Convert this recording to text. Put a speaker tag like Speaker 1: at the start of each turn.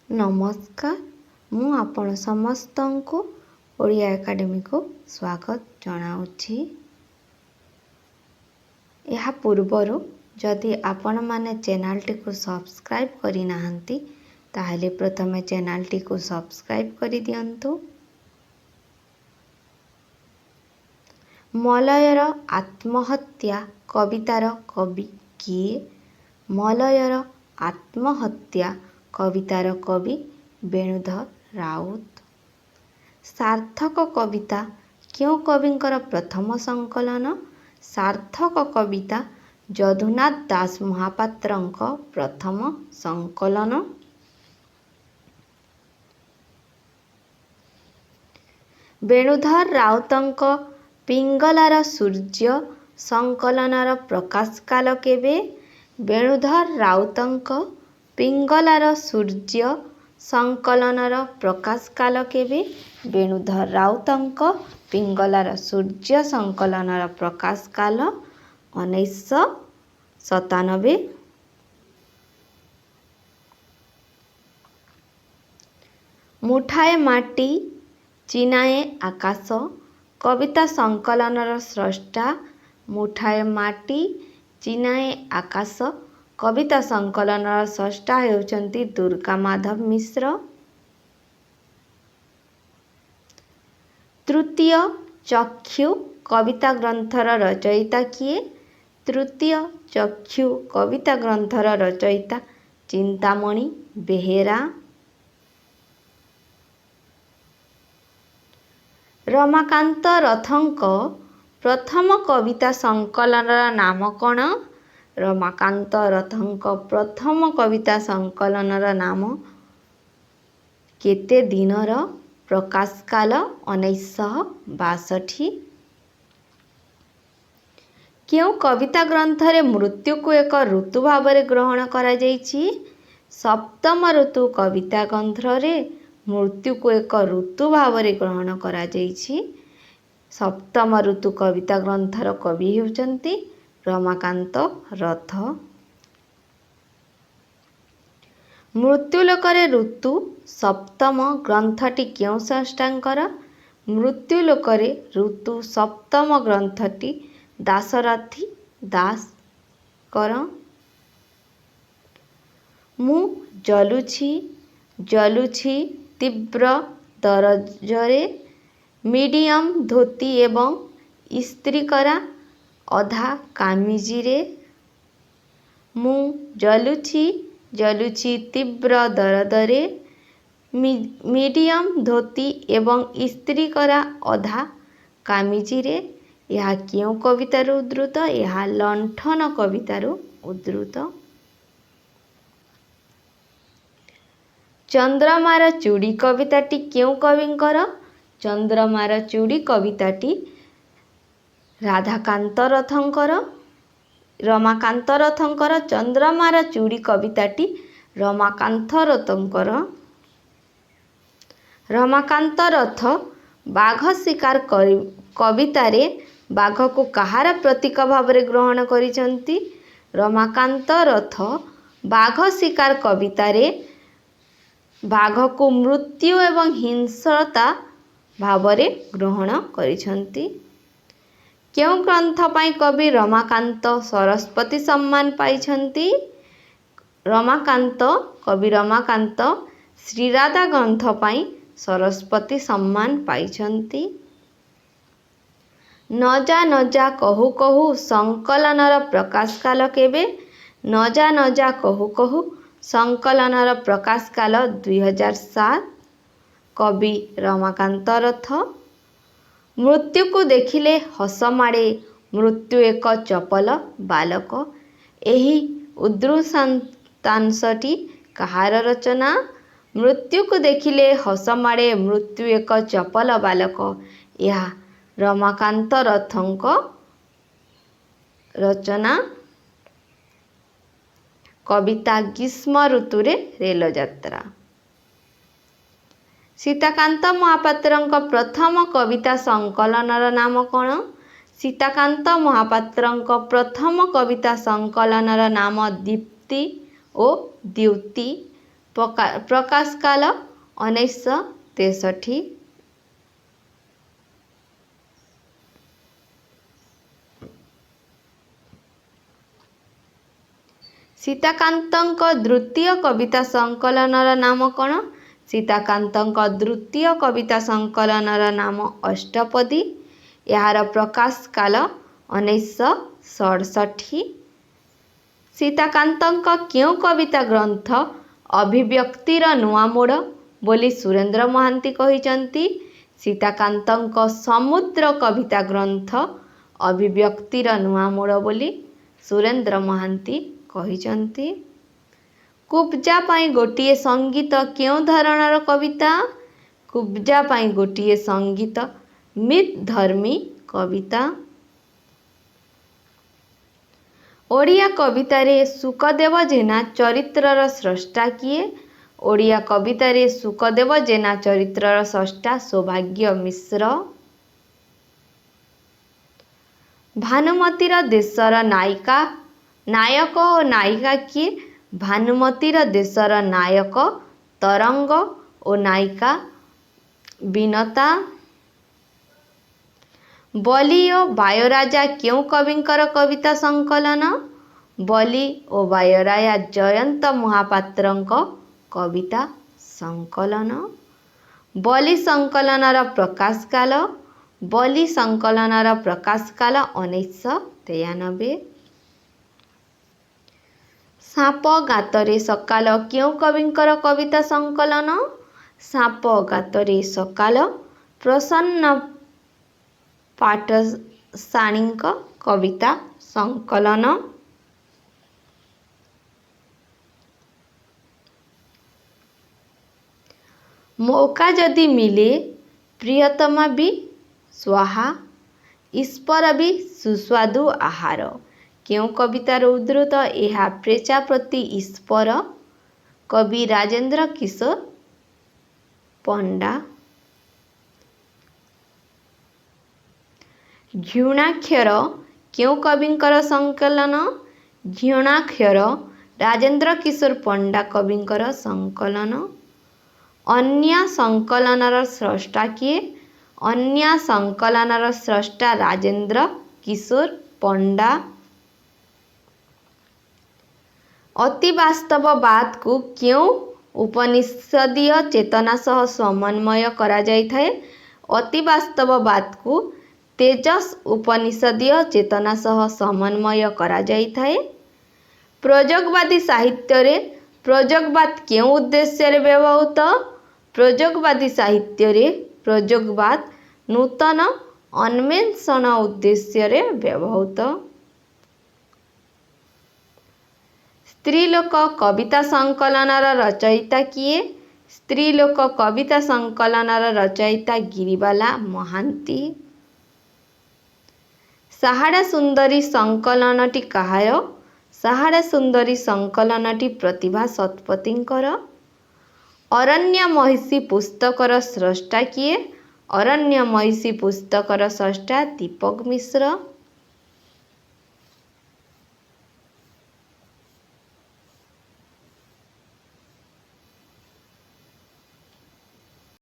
Speaker 1: नमस्कार मु आपण समस्त को ओडिया एकेडमी को स्वागत जनाऊँगी। यह पूर्वर जदि आपण माने चैनल टी को सब्सक्राइब करि नाहंती ताहले प्रथमे चैनल टी को सब्सक्राइब करि दियंतु। मलयर आत्महत्या कवितार कवि किए? मलयर आत्महत्या कवितार कवि वेणुधर राउत। सार्थक कविता क्यों कविंकर प्रथम संकलन? सार्थक कविता यदुनाथ दास महापात्रंक प्रथम संकलन। वेणुधर राउतंक पिंगलार सूर्य संकलनर प्रकाश काल केबे? वेणुधर राउतंक पिंगलार सूर्य संकलनर प्रकाश काल केबे? वेणुधर राउतंक पिंगलार सूर्य संकलनर प्रकाश काल 1997। मुठाए माटी चिनाए आकाश कविता संकलनर स्रष्टा। मुठाए माटी चिनाए आकाश कविता संकलनर स्रष्टा हेउचंती दुर्गा माधव मिश्र। तृतीय चक्षु कविता ग्रंथर रचयिता किए? तृतीय चक्षु कविता ग्रंथर रचयिता चिंतामणि बेहेरा। रमाकांत रथंक प्रथम कविता संकलनर नाम कौन? रमाकांत रथंक प्रथम कविता संकलनर नाम केते दिनर प्रकाश काल 1962। क्यों कविता ग्रंथरे मृत्यु को एक ऋतु भावरे ग्रहण करा जाइछि? सप्तम ऋतु कविता ग्रंथरे मृत्यु को एक ऋतु भावरे ग्रहण करा जाइछि। सप्तम ऋतु कविता ग्रंथर कवि हेउचंती रमाकांत रथ। मृत्युलोकरे ऋतु सप्तम ग्रंथटी क्यों स्रष्टांकर? मृत्युलोकरे ऋतु सप्तम ग्रंथटी दाशरथी दास कर। मु जलुछि तीव्र दरजरे मीडियम धोती एवं इस्त्री करा अधा कामिजीरे। मु जलुछि तीव्र दरदरे मीडियम धोती एवं इस्त्री करा अधा कामिजीरे। यह क्यों कवितार उद्धृत? यह लंठन कवितार उद्धृत। चंद्रमार चूड़ी कविताटी क्यों कविंकर? चंद्रमार चूड़ी कविताटी राधाकांत रथंकर। रमाकांत रथंकर चंद्रमार चूड़ी कविताटी रमाकांत रथंकर। रमाकांत रथ बाघ शिकार कवितारे बाघ को कहार प्रतीक भावरे ग्रहण करिसंती? रमाकांत रथ बाघ शिकार कवितारे बाघ को मृत्यु एवं हिंसता भावरे ग्रहण करिसंती। क्यों ग्रंथ पाई कवि रमाकांत सरस्वती सम्मान पाइछंती? कवि रमाकांत श्रीराधा ग्रंथ पाई सरस्वती सम्मान पाइछंती। न जा कहू कहू संकलनर प्रकाश काल केबे? न जा कहू कहू संकलनर प्रकाश काल 2007। कवि रमाकांत रथ। मृत्यु को देखिले हस माड़े मृत्यु एक चपल बालक। एही उद्धृतांशटी कहार रचना? मृत्यु को देखिले हस माड़े मृत्यु एक चपल बालक। यह रमाकांत रथंक रचना। कविता ग्रीष्म ऋतुरे रेल यात्रा। सीताकांत महापात्रंक प्रथम कविता संकलनर नाम कौन? सीताकांत महापात्रंक प्रथम कविता संकलनर नाम दीप्ति ओ द्युति। प्रकाश काल 1963। सीताकांतଙ୍କ द्वितीय कविता संकलनर नाम कौन? सीताकांतଙ୍କ द्वितीय कविता संकलनर नाम अष्टपदी। यार प्रकाश काल 1967। सीताकांतଙ୍କ क्यों कविता ग्रंथ अभिव्यक्तिर नुआ मोड़ बोली सुरेंद्र महांती कहिचंती? सीताकांतଙ୍କ समुद्र कविता ग्रंथ अभिव्यक्तिर नुआ मोड़ बोली सुरेंद्र महांती कहिचंती। कुब्जा पाई गोटिए संगीत क्यों धरणर कविता? कुब्जा पाई गोटिए संगीत मित धर्मी कविता। ओडिया कवितारे सुखदेव जेना चरित्रर स्रष्टा किए? ओडिया कवितारे सुखदेव जेना चरित्रर स्रष्टा सौभाग्य मिश्र। भानुमतीर देशर नायक और नायिका किए? भानुमतीर देशर नायक तरंग और नायिका विनता। बलि और बायोराजा क्यों कविंकर कविता संकलन? बलि और बायोराजा जयंत महापात्रंक कविता संकलन। बलि संकलनर प्रकाश काल? बलि संकलनर प्रकाश काल 1993। साप गातरे सकाल क्यों कविंकर कविता संकलन? साप गातरे सकाल प्रसन्न पाठशाणींक कविता संकलन। मौका जदि मिले प्रियतमा भी स्वाहा, ईश्वर भी सुस्वादु आहार। क्यों कवितार उद्धृत यह प्रजापति ईश्वर? कवि राजेंद्र किशोर पंडा। घृणाक्षर क्यों कविंकर संकलन? घृणाक्षर राजेंद्र किशोर पंडा कविंकर संकलन। अन्य संकलनर स्रष्टा किए? अन्य संकलनर स्रष्टा राजेंद्र किशोर पंडा। अति वास्तववाद को क्यों उपनिषदीय चेतना सह समन्वय करा जाइथाए? अति वास्तववाद को तेजस उपनिषदीय चेतना सह समन्वय करा जाइथाए। प्रयोगवादी साहित्य रे प्रयोगवाद क्यों उद्देश्य रे व्यवहृत? प्रयोगवादी साहित्य रे प्रयोगवाद नूतन अन्वेषण उद्देश्य रे व्यवहृत। स्त्रीलोक कविता संकलनर रचयिता किए? स्त्रीलोक कविता संकलनर रचयिता गिरिबाला महांती। साहाड़ा सुंदरी संकलनटी काहार? साहाड़ा सुंदरी संकलनटी प्रतिभा शतपथींकर। अरण्य महिषी पुस्तकर स्रष्टा किए? अरण्य महिषी पुस्तकर स्रष्टा दीपक मिश्र।